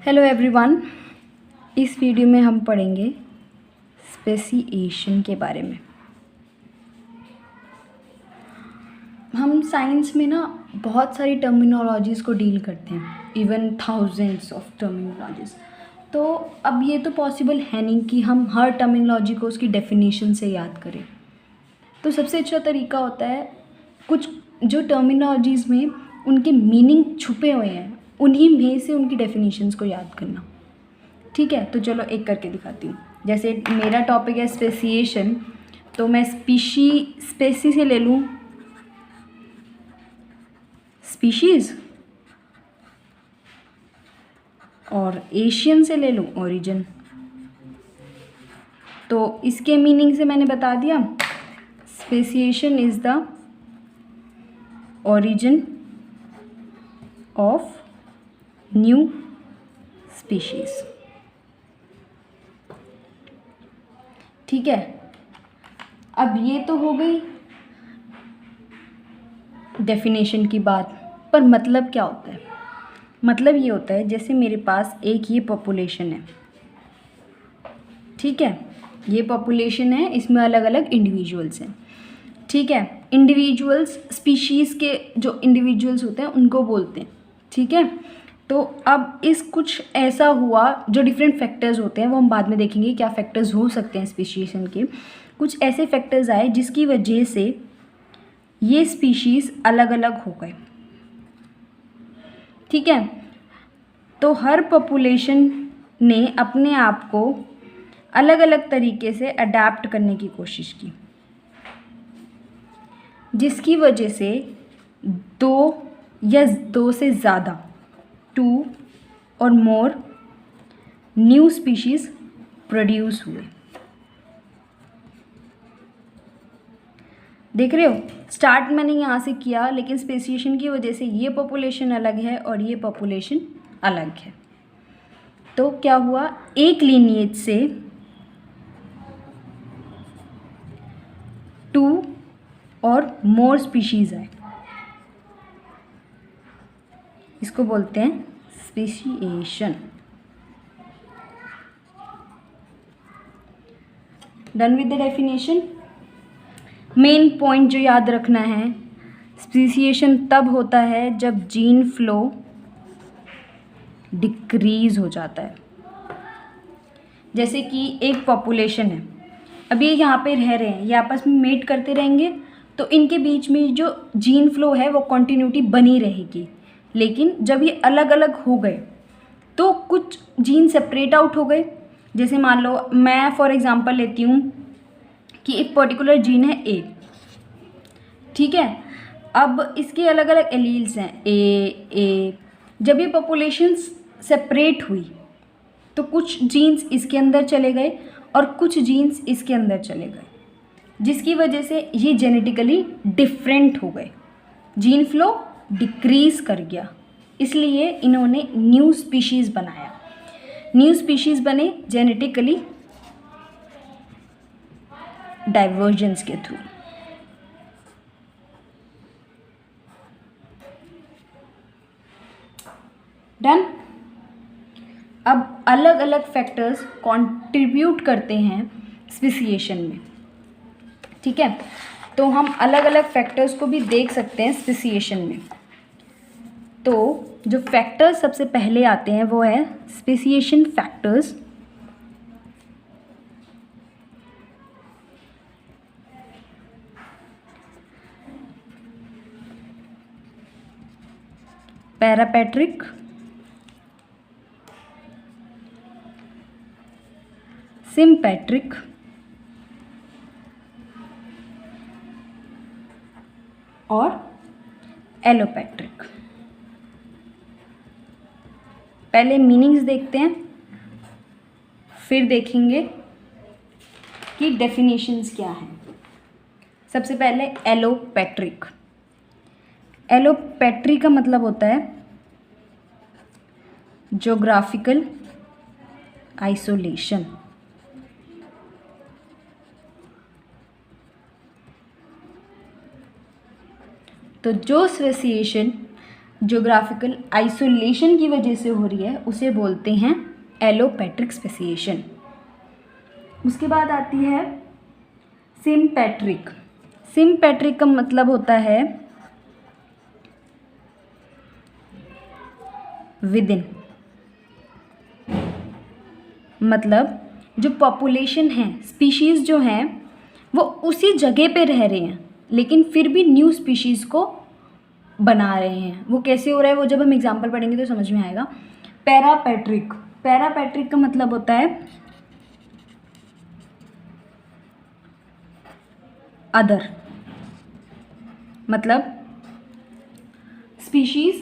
Hello everyone. इस video में हम पढ़ेंगे स्पेसिएशन के बारे में। हम साइंस में ना बहुत सारी टर्मिनोलॉजीज़ को डील करते हैं, इवन थाउजेंड्स ऑफ टर्मिनोलॉजीज़। तो अब ये तो पॉसिबल है नहीं कि हम हर टर्मिनोलॉजी को उसकी डेफिनेशन से याद करें। तो सबसे अच्छा तरीका होता है कुछ जो टर्मिनोलॉजीज़ में उनके मीनिंग छुपे हुए हैं उन्हीं में से उनकी डेफिनेशंस को याद करना। ठीक है, तो चलो एक करके दिखाती हूँ। जैसे मेरा टॉपिक है स्पेसिएशन, तो मैं स्पेसी से ले लूँ स्पीशीज़, और एशियन से ले लूँ ओरिजिन। तो इसके मीनिंग से मैंने बता दिया, speciation is the origin of new species। ठीक है, अब ये तो हो गई डेफिनेशन की बात, पर मतलब क्या होता है? मतलब ये होता है जैसे मेरे पास एक ये पॉपुलेशन है, ठीक है, ये पॉपुलेशन है, इसमें अलग अलग इंडिविजुअल्स हैं। ठीक है, इंडिविजुअल्स स्पीशीज़ के जो इंडिविजुअल्स होते हैं उनको बोलते हैं। ठीक है, तो अब इस कुछ ऐसा हुआ जो डिफरेंट फैक्टर्स होते हैं, वो हम बाद में देखेंगे क्या फैक्टर्स हो सकते हैं स्पीशीशन के। कुछ ऐसे फैक्टर्स आए जिसकी वजह से ये स्पीशीज़ अलग अलग हो गए। ठीक है, तो हर पॉपुलेशन ने अपने आप को अलग अलग तरीके से अडेप्ट करने की कोशिश की, जिसकी वजह से दो या दो से ज़्यादा 2 और मोर न्यू स्पीशीज़ प्रोड्यूस हुए। देख रहे हो, स्टार्ट मैंने यहाँ से किया, लेकिन स्पेसिएशन की वजह से ये पॉपुलेशन अलग है और ये पॉपुलेशन अलग है। तो क्या हुआ, एक लीनिएज से 2 और मोर स्पीशीज़ आए, इसको बोलते हैं speciation. Done with the definition. Main point जो याद रखना है, स्पेसिएशन तब होता है जब जीन फ्लो डिक्रीज हो जाता है। जैसे कि एक पॉपुलेशन है, अब ये यहाँ पे रह रहे हैं, ये आपस में मेट करते रहेंगे, तो इनके बीच में जो जीन फ्लो है वो कंटिन्यूटी बनी रहेगी। लेकिन जब ये अलग अलग हो गए तो कुछ जीन सेपरेट आउट हो गए। जैसे मान लो मैं फॉर एग्जांपल लेती हूँ कि एक पर्टिकुलर जीन है ए, ठीक है, अब इसके अलग अलग एलील्स हैं ए। जब ये पॉपुलेशंस सेपरेट हुई तो कुछ जीन्स इसके अंदर चले गए और कुछ जीन्स इसके अंदर चले गए, जिसकी वजह से ये जेनेटिकली डिफरेंट हो गए, जीन फ्लो डिक्रीज कर गया। इसलिए इन्होंने न्यू स्पीशीज़ बनाया, न्यू स्पीशीज़ बने जेनेटिकली डाइवर्जेंस के थ्रू। डन। अब अलग अलग फैक्टर्स कंट्रीब्यूट करते हैं स्पेसिएशन में। ठीक है, तो हम अलग अलग फैक्टर्स को भी देख सकते हैं स्पेसिएशन में। तो जो फैक्टर्स सबसे पहले आते हैं वो है स्पेसिएशन फैक्टर्स। पैरापेट्रिक, सिम्पेट्रिक और एलोपेट्रिक। पहले मीनिंग्स देखते हैं, फिर देखेंगे कि डेफिनेशंस क्या हैं। सबसे पहले एलोपेट्रिक। एलोपेट्रिक का मतलब होता है ज्योग्राफिकल आइसोलेशन। तो जो स्पेसिएशन ज्योग्राफिकल आइसोलेशन की वजह से हो रही है उसे बोलते हैं एलोपेट्रिक स्पेसिएशन। उसके बाद आती है सिम्पेट्रिक। सिम्पेट्रिक का मतलब होता है विदिन, मतलब जो पॉपुलेशन है, स्पीशीज़ जो हैं वो उसी जगह पे रह रहे हैं लेकिन फिर भी न्यू स्पीशीज़ को बना रहे हैं। वो कैसे हो रहा है वो जब हम एग्जांपल पढ़ेंगे तो समझ में आएगा। पैरापेट्रिक, पैरापेट्रिक का मतलब होता है अदर, मतलब स्पीशीज़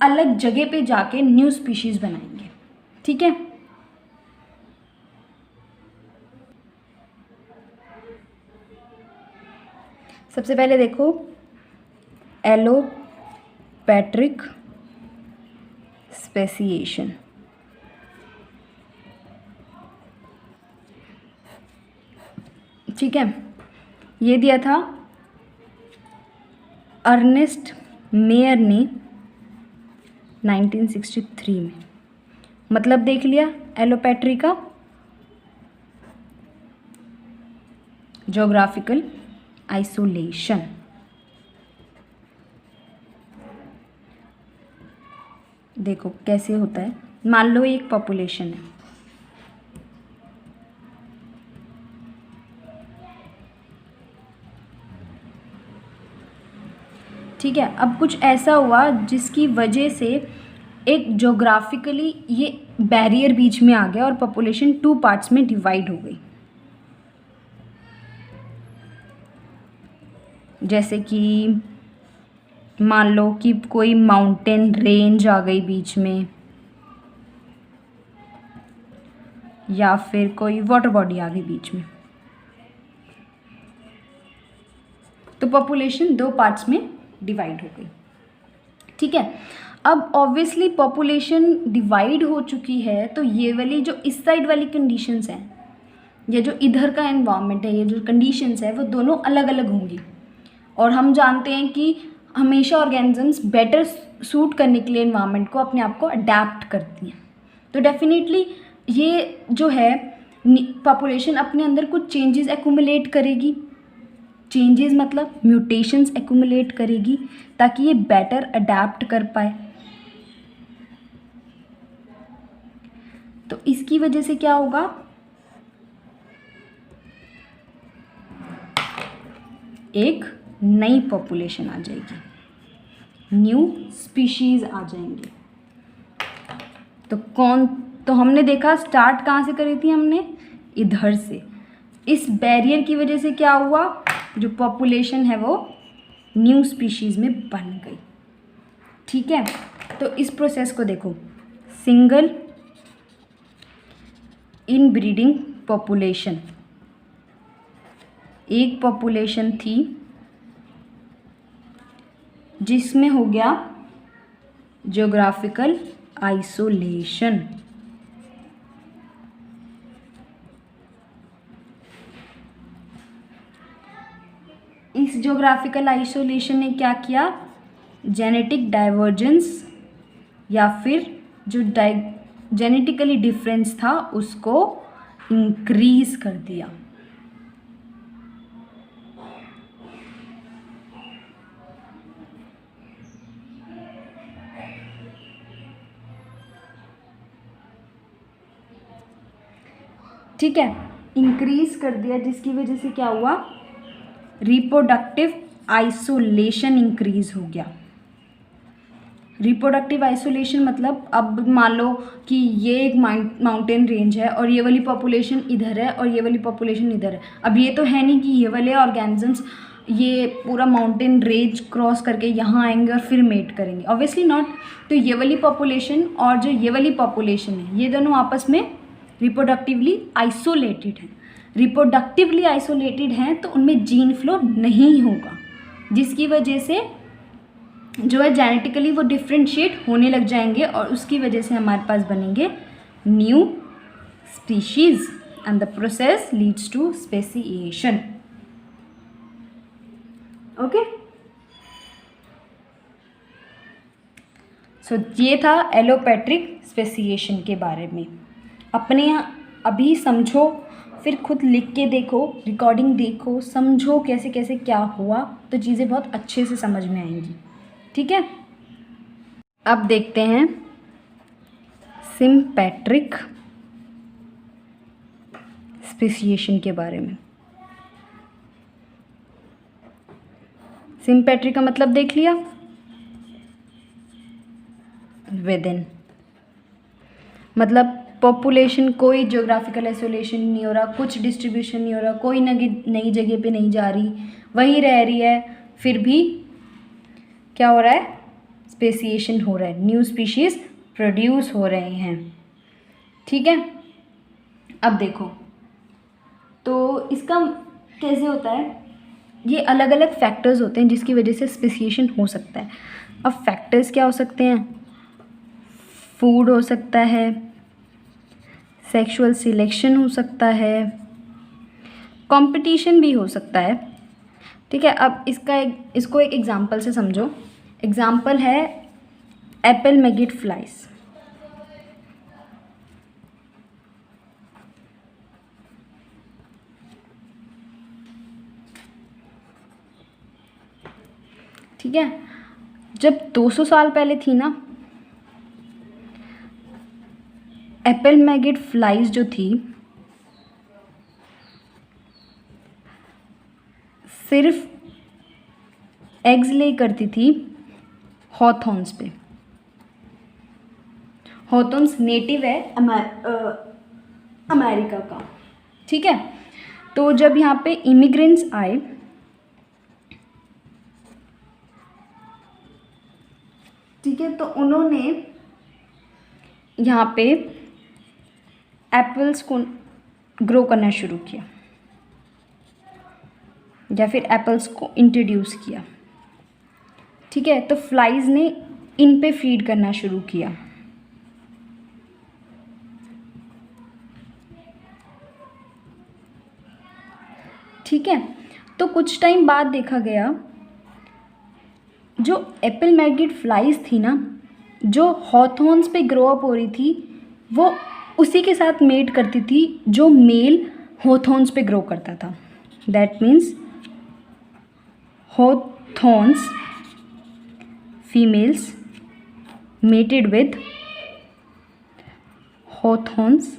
अलग जगह पे जाके न्यू स्पीशीज़ बनाएंगे। ठीक है, सबसे पहले देखो एलोपेट्रिक स्पेसिएशन। ठीक है, ये दिया था अर्नेस्ट मेयर ने 1963 में। मतलब देख लिया एलोपेट्री का, ज्योग्राफिकल आइसोलेशन। देखो कैसे होता है। मान लो एक पॉपुलेशन है, ठीक है। अब कुछ ऐसा हुआ जिसकी वजह से एक ज्योग्राफिकली ये बैरियर बीच में आ गया और पॉपुलेशन 2 पार्ट्स में डिवाइड हो गई। जैसे कि मान लो कि कोई माउंटेन रेंज आ गई बीच में, या फिर कोई वाटर बॉडी आ गई बीच में, तो पॉपुलेशन 2 पार्ट्स में डिवाइड हो गई। ठीक है, अब ऑब्वियसली पॉपुलेशन डिवाइड हो चुकी है तो ये वाली जो इस साइड वाली कंडीशंस हैं, ये जो इधर का एनवायरनमेंट है, ये जो कंडीशंस है वो दोनों अलग अलग होंगी। और हम जानते हैं कि हमेशा ऑर्गेनिजम्स बेटर सूट करने के लिए एनवायरनमेंट को अपने आप को अडेप्ट करती हैं। तो डेफिनेटली ये जो है पॉपुलेशन अपने अंदर कुछ चेंजेस एक्यूमुलेट करेगी। चेंजेस मतलब म्यूटेशंस एक्यूमुलेट करेगी ताकि ये बेटर अडेप्ट कर पाए। तो इसकी वजह से क्या होगा, एक नई पॉपुलेशन आ जाएगी, न्यू स्पीशीज आ जाएंगे। तो हमने देखा स्टार्ट कहाँ से करी थी हमने, इधर से। इस बैरियर की वजह से क्या हुआ, जो पॉपुलेशन है वो न्यू स्पीशीज में बन गई। ठीक है, तो इस प्रोसेस को देखो, सिंगल इनब्रीडिंग पॉपुलेशन। एक पॉपुलेशन थी जिसमें हो गया ज्योग्राफिकल आइसोलेशन। इस ज्योग्राफिकल आइसोलेशन ने क्या किया, जेनेटिक डाइवर्जेंस या फिर जो जेनेटिकली डिफरेंस था उसको इंक्रीज कर दिया। ठीक है, इंक्रीज कर दिया, जिसकी वजह से क्या हुआ, रिप्रोडक्टिव आइसोलेशन इंक्रीज हो गया। रिप्रोडक्टिव आइसोलेशन मतलब अब मान लो कि ये एक माउंटेन रेंज है और ये वाली पॉपुलेशन इधर है और ये वाली पॉपुलेशन इधर है। अब ये तो है नहीं कि ये वाले ऑर्गेनिजम्स ये पूरा माउंटेन रेंज क्रॉस करके यहाँ आएंगे और फिर मेट करेंगे, ऑब्वियसली नॉट। तो ये वाली पॉपुलेशन और जो ये वाली पॉपुलेशन है, ये दोनों आपस में रिप्रोडक्टिवली आइसोलेटेड हैं। रिप्रोडक्टिवली आइसोलेटेड हैं तो उनमें जीन फ्लो नहीं होगा, जिसकी वजह से जो है जेनेटिकली वो डिफ्रेंशिएट होने लग जाएंगे और उसकी वजह से हमारे पास बनेंगे new species and the process leads to speciation. Okay, ये था एलोपेट्रिक स्पेसिएशन के बारे में। अपने यहाँ अभी समझो, फिर खुद लिख के देखो, रिकॉर्डिंग देखो, समझो कैसे कैसे क्या हुआ, तो चीज़ें बहुत अच्छे से समझ में आएंगी। ठीक है, अब देखते हैं सिम्पेट्रिक स्पेसिएशन के बारे में। सिम्पेट्रिक का मतलब देख लिया, विदिन, मतलब पॉपुलेशन, कोई ज्योग्राफिकल आइसोलेशन नहीं हो रहा, कुछ डिस्ट्रीब्यूशन नहीं हो रहा, कोई नई जगह पे नहीं जा रही, वहीं रह रही है, फिर भी क्या हो रहा है, स्पेसिएशन हो रहा है, न्यू स्पीशीज़ प्रोड्यूस हो रहे हैं। ठीक है, अब देखो तो इसका कैसे होता है, ये अलग अलग फैक्टर्स होते हैं जिसकी वजह से स्पेसिएशन हो सकता है। अब फैक्टर्स क्या हो सकते हैं, फूड हो सकता है, सेक्सुअल सिलेक्शन हो सकता है, कंपटीशन भी हो सकता है। ठीक है, अब इसको एक एग्जांपल से समझो। एग्जांपल है एप्पल मैगिड फ्लाइज। ठीक है, जब 200 साल पहले थी ना, एप्पल मैगिड फ्लाइज जो थी सिर्फ एग्स ले करती थी हॉथॉर्न्स पे। हॉथॉर्न्स नेटिव है अमेरिका का। ठीक है, तो जब यहाँ पे इमिग्रेंट्स आए, ठीक है, तो उन्होंने यहाँ पे एप्पल्स को ग्रो करना शुरू किया या फिर एप्पल्स को इंट्रोड्यूस किया। ठीक है, तो फ्लाइज ने इन पे फीड करना शुरू किया। ठीक है, तो कुछ टाइम बाद देखा गया जो एप्पल मैगिड फ्लाइज थी ना, जो हॉथॉर्न्स पे ग्रो अप हो रही थी, वो उसी के साथ मेट करती थी जो मेल हॉथॉर्न्स पे ग्रो करता था। That means hawthorns females mated with hawthorns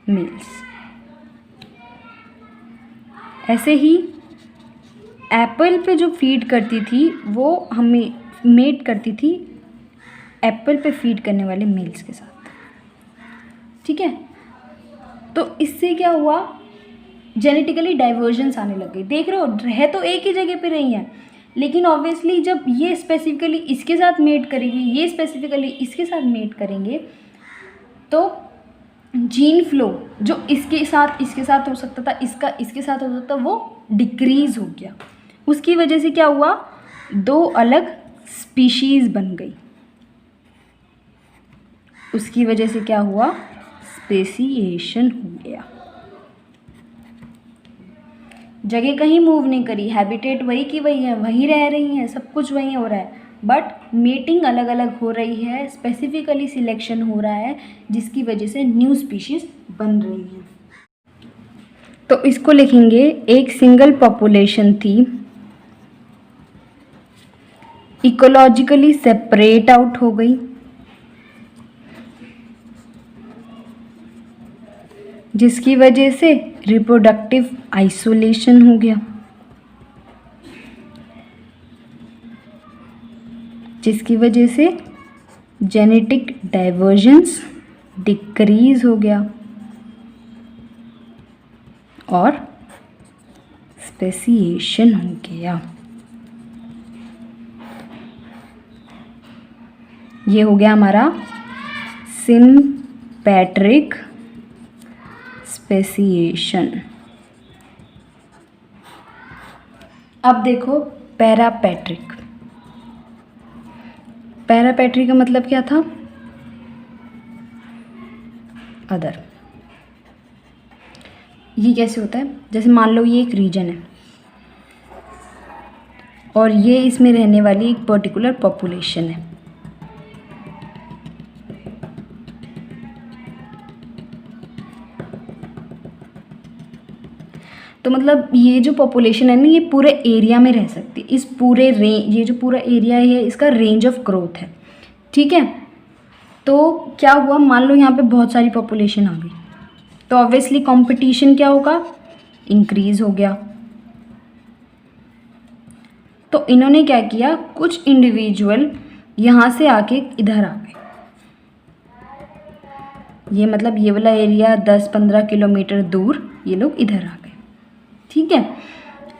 males. ऐसे ही एप्पल पे जो फीड करती थी वो हमें मेट करती थी एप्पल पे फीड करने वाले मेल्स के साथ। ठीक है, तो इससे क्या हुआ, जेनेटिकली डाइवर्जेंस आने लग गई। देख रहे हो, रह तो एक ही जगह पे रही हैं, लेकिन ऑब्वियसली जब ये स्पेसिफिकली इसके साथ मेट करेगी, ये स्पेसिफिकली इसके साथ मेट करेंगे, तो जीन फ्लो जो इसके साथ हो सकता था, इसका इसके साथ हो सकता था, वो डिक्रीज़ हो गया। उसकी वजह से क्या हुआ, दो अलग स्पीशीज़ बन गई। उसकी वजह से क्या हुआ, स्पेसिएशन हो गया। जगह कहीं मूव नहीं करी, हैबिटेट वही की वही है, वहीं रह रही हैं, सब कुछ वहीं हो रहा है, बट मीटिंग अलग अलग हो रही है, स्पेसिफिकली सिलेक्शन हो रहा है, जिसकी वजह से न्यू स्पीशीज़ बन रही हैं। तो इसको लिखेंगे, एक सिंगल पॉपुलेशन थी, इकोलॉजिकली सेपरेट आउट हो गई, जिसकी वजह से रिप्रोडक्टिव आइसोलेशन हो गया, जिसकी वजह से जेनेटिक डाइवर्जेंस डिक्रीज हो गया और स्पेसिएशन हो गया। ये हो गया हमारा सिम्पेट्रिक स्पेसिएशन। अब देखो पैरापेट्रिक। पैरापेट्रिक का मतलब क्या था, अदर। ये कैसे होता है, जैसे मान लो ये एक रीजन है और ये इसमें रहने वाली एक पर्टिकुलर पॉपुलेशन है। तो मतलब ये जो पॉपुलेशन है ना ये पूरे एरिया में रह सकती है, इस पूरे ये जो पूरा एरिया है इसका रेंज ऑफ ग्रोथ है, ठीक है। तो क्या हुआ, मान लो यहाँ पे बहुत सारी पॉपुलेशन आ गई, तो ऑब्वियसली कंपटीशन क्या होगा, इंक्रीज हो गया। तो इन्होंने क्या किया, कुछ इंडिविजुअल यहाँ से आके इधर आ गए, ये मतलब ये वाला एरिया 10-15 किलोमीटर दूर ये लोग इधर आ गए, ठीक है।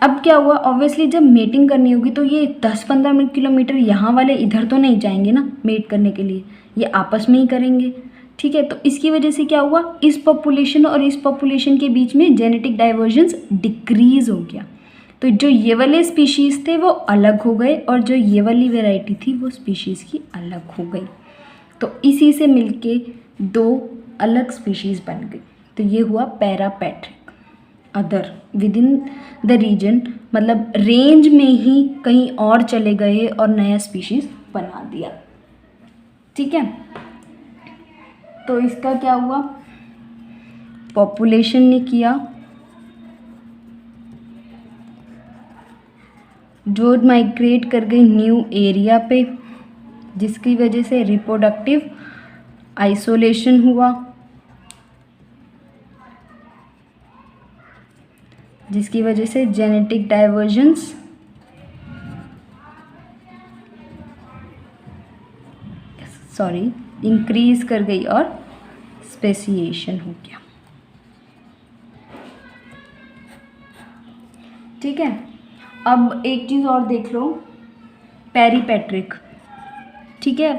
अब क्या हुआ, ऑब्वियसली जब मेटिंग करनी होगी तो ये 10-15 किलोमीटर यहाँ वाले इधर तो नहीं जाएंगे ना मेट करने के लिए, ये आपस में ही करेंगे, ठीक है। तो इसकी वजह से क्या हुआ, इस पॉपुलेशन और इस पॉपुलेशन के बीच में जेनेटिक डाइवर्जेंस डिक्रीज हो गया। तो जो ये वाले स्पीशीज़ थे वो अलग हो गए और जो ये वाली वैरायटी थी वो स्पीशीज़ की अलग हो गई। तो इसी से मिलके दो अलग स्पीशीज़ बन गई। तो ये हुआ parapatric. Other within the region, मतलब रेंज में ही कहीं और चले गए और नया स्पीशीज़ बना दिया, ठीक है। तो इसका क्या हुआ, पॉपुलेशन ने किया, जो माइग्रेट कर गई न्यू एरिया पे, जिसकी वजह से रिप्रोडक्टिव आइसोलेशन हुआ, जिसकी वजह से जेनेटिक डाइवर्जेंस, इंक्रीज कर गई और स्पेसिएशन हो गया, ठीक है। अब एक चीज़ और देख लो, पेरीपेट्रिक, ठीक है।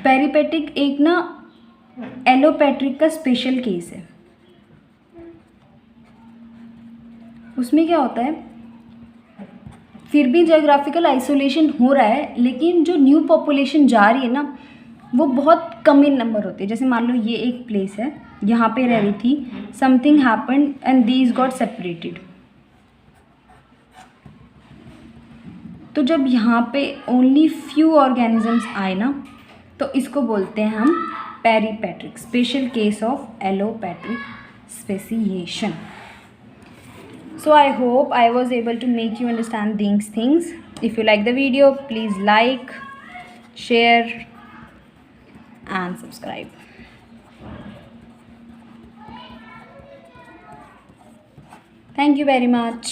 पेरीपेट्रिक एक ना एलोपेट्रिक का स्पेशल केस है। उसमें क्या होता है, फिर भी ज्योग्राफिकल आइसोलेशन हो रहा है लेकिन जो न्यू पॉपुलेशन जा रही है ना वो बहुत कम इन नंबर होते हैं। जैसे मान लो ये एक प्लेस है, यहाँ पे रह रही थी, something happened and these got separated. तो जब यहाँ पे ओनली फ्यू ऑर्गेनिजम्स आए ना तो इसको बोलते हैं हम peripatric, special case of allopatric speciation. So I hope I was able to make you understand these things. If you like the video, please like, share and subscribe. Thank you very much.